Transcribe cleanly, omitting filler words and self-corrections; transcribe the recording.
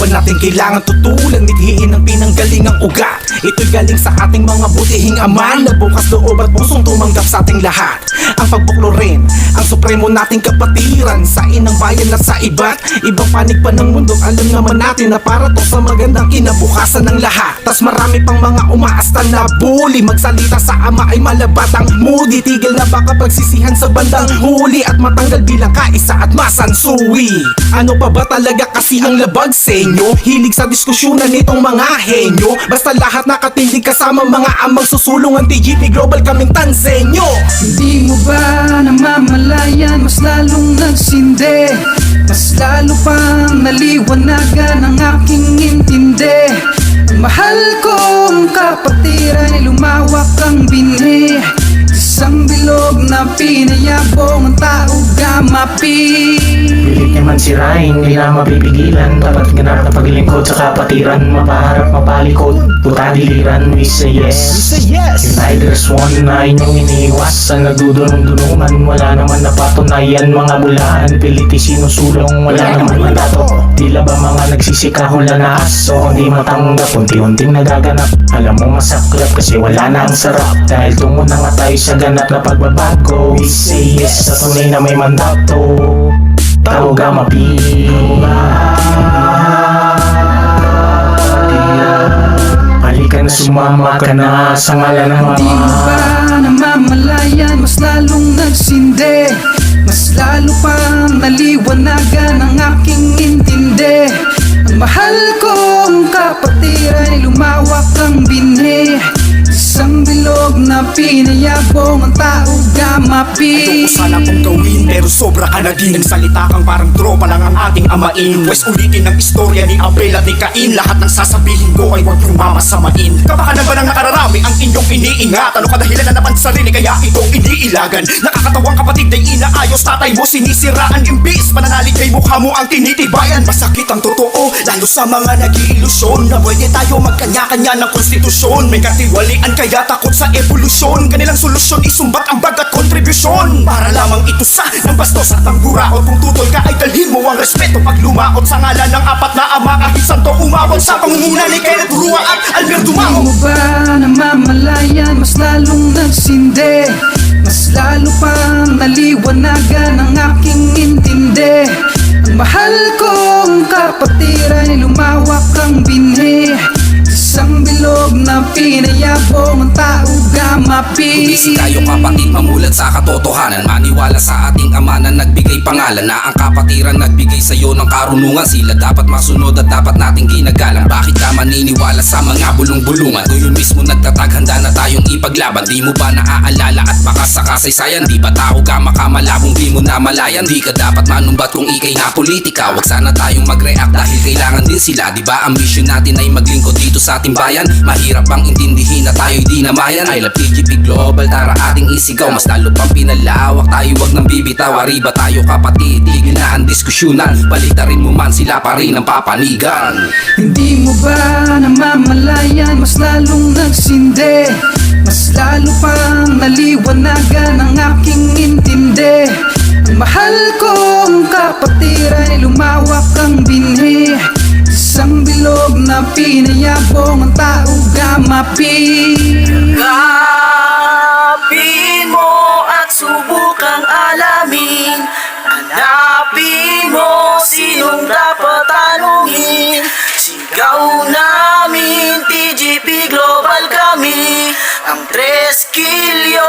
ba natin kailangan tutulan, mithiin ng pinanggalingang ugat? Ito'y galing sa ating mga butihing ama na bukas loob at pusong tumanggap sa ating lahat. Ang pagbuklo rin, ang supremo nating kapatiran sa inang bayan at sa iba't ibang panig pa ng mundo. Alam naman natin na para to sa magandang kinabukasan ng lahat. Tas marami pang mga umaasta na bully, magsalita sa ama ay malabatang moody. Tigil na baka pagsisihan sa bandang huli at matanggal bilang kaisa at masansuwi. Ano pa ba talaga kasi ang labag sa inyo? Hilig sa diskusyonan nitong mga henyo. Basta lahat nakatindig kasama mga amang susulungan. TGP Global kaming tansenyo. Hindi mo ba namamalayan, mas lalong nagsindi, mas lalo pang naliwanagan ang aking intindi. Ang mahal kong kapatiran ay lumawak ang binhi, isang bilog na pinayabong ang tao gamapi. Pilit niya man sirain, hindi na mapipigilan. Dapat ganap na paglingkod sa kapatiran, mapaharap, mapalikod, puta diliran. We say yes, Uniteders one na inyong iniiwasan. Nagdudunong-dunungan, wala naman napatunayan. Mga bulaan, piliti sinusulong, wala naman mandato. Tila ba mga nagsisikahol na naaso, hindi matanggap, unti-unting nagaganap. Alam mo masaklap kasi wala na ang sarap, dahil tungo na nga tayo sa ganap na pagbabago. We say yes sa tunay na may mandato. Tao gamapi, halika na sumama ka na sa ngalan ng Di mo Ama. ba namamalayan, mas lalong nagsindi, mas lalo pang naliwanagan ang aking intindi. Ang mahal kong kapatiran ay lumawak ang binhi, isang bilog na pinayabong ang tao gamapi. Ayoko sana kong gawin pero sobra ka na din. Nagsalita kang parang tropa lang ang ating amain. Wes ulitin ang istorya ni Abel at ni Cain. Lahat ng sasabihin ko ay huwag yung mamasamain. Kapakanan ba ng nakararami ang inyong iniingat? Ano kadahilan na naman sa sarili kaya itong iniilagan? Nakakatawang kapatid ay inaayos, tatay mo sinisiraan. Imbis pananalig kay mukha mo ang tinitibayan. Masakit ang totoo lalo sa mga nag-iilusyon na pwede tayo magkanya-kanya ng konstitusyon. May katiwalian kaya takot sa evolusyon. Kanilang solusyon isumbat ang bagat kontribusyon para lamang itusa ng bastos at ang buraot. Kung tutol ka ay dalhin mo ang respeto pag lumaot sa ngalan ng apat na ama. Kahit santo umawat sa pangunguna ni Kenneth Rua at Albert Di Dumao. mo ba namamalayan, mas lalong nagsindi, mas lalo pang naliwanagan ang aking intindi. Ang mahal kong kapatiran ay lumawak ang binhi, isang bilog na pinayabong ang tao gamapi. Bumisi tayo kapatid, mamulat sa katotohanan. Maniwala sa ating ama na nagbigay pangalan, na ang kapatiran nagbigay sa'yo ng karunungan. Sila dapat masunod at dapat nating ginagalang. Bakit ka maniniwala sa mga bulong-bulungan? Doon mismo nagtataghanda na tayong ipaglaban. Di mo ba naaalala at baka sa kasaysayan? Di ba tao ka makamalabong di mo na malayan? Di ka dapat manumbat kung ikay na politika. Wag sana tayong mag-react dahil kailangan din sila. Di ba ang mission natin ay maglingkod dito sa ating bayan? Mahirap bang intindihin na tayo'y di namayan? I love TGP Global, tara ating isigaw. Mas lalo pang pinalawak tayo, wag nang bibitaw. Arriba tayo kapatid, tigil na ang diskusyonan. Palitarin mo man, sila pa rin ang papanigan. Hindi mo ba namamalayan, mas lalong nagsindi, mas lalo pang naliwanagan ang aking intindi. Ang mahal kong kapatiran ay lumawak ang binhi, isang bilog na pinayabong ang tao gamapi. Hanapin mo at subukang alamin. Hanapin mo sinong dapat tanungin. Sigaw namin TGP Global kami, ang 3 kilyo